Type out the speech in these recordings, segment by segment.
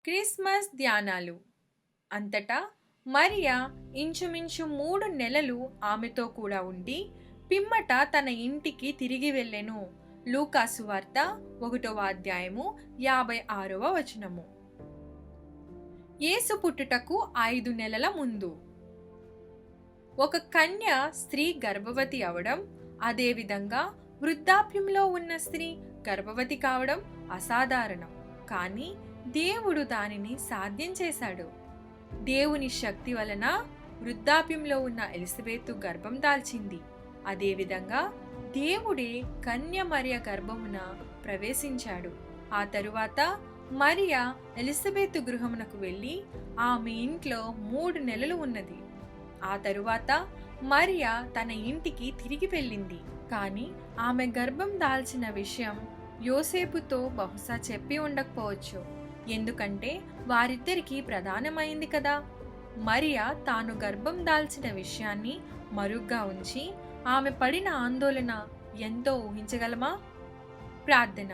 Christmas ధ్యానాలు. అంతటా మరియ ఇంచుమించు 3 నెలలు ఆమెతో కూడా ఉండి పిమ్మట తన ఇంటికి తిరిగి వెళ్ళెను. లూకాసు వార్త 1వ అధ్యాయము 56వ వచనము. యేసు పుట్టుటకు 5 నెలల ముందు ఒక కన్య స్త్రీ గర్భవతి అవడం, అదేవిధంగా వృద్ధాప్యంలో ఉన్న స్త్రీ గర్భవతి కావడం అసాధారణం. కానీ దేవుడు దానిని సాధ్యం చేశాడు. దేవుని శక్తి వలన వృద్ధాప్యంలో ఉన్న ఎలిజబెతు గర్భం దాల్చింది. అదేవిధంగా దేవుడే కన్య మరియ గర్భమున ప్రవేశించాడు. ఆ తరువాత మరియ ఎలిజబెతు గృహమునకు వెళ్ళి ఆమె ఇంట్లో 3 నెలలు ఉన్నది. ఆ తరువాత మరియ తన ఇంటికి తిరిగి వెళ్ళింది. కానీ ఆమె గర్భం దాల్చిన విషయం యోసేపుతో బహుశా చెప్పి ఉండకపోవచ్చు. ఎందుకంటే వారిద్దరికీ ప్రధానమైంది కదా. మరియ తాను గర్భం దాల్చిన విషయాన్ని మరుగ్గా ఉంచి ఆమె పడిన ఆందోళన ఎంతో ఊహించగలమా? ప్రార్థన.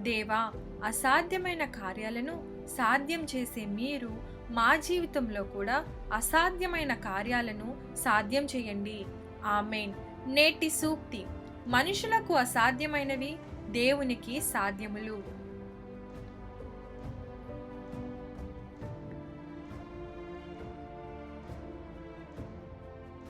దేవా, అసాధ్యమైన కార్యాలను సాధ్యం చేసే మీరు మా జీవితంలో కూడా అసాధ్యమైన కార్యాలను సాధ్యం చేయండి. ఆమేన్. నేటి సూక్తి: మనుషులకు అసాధ్యమైనవి దేవునికి సాధ్యములు.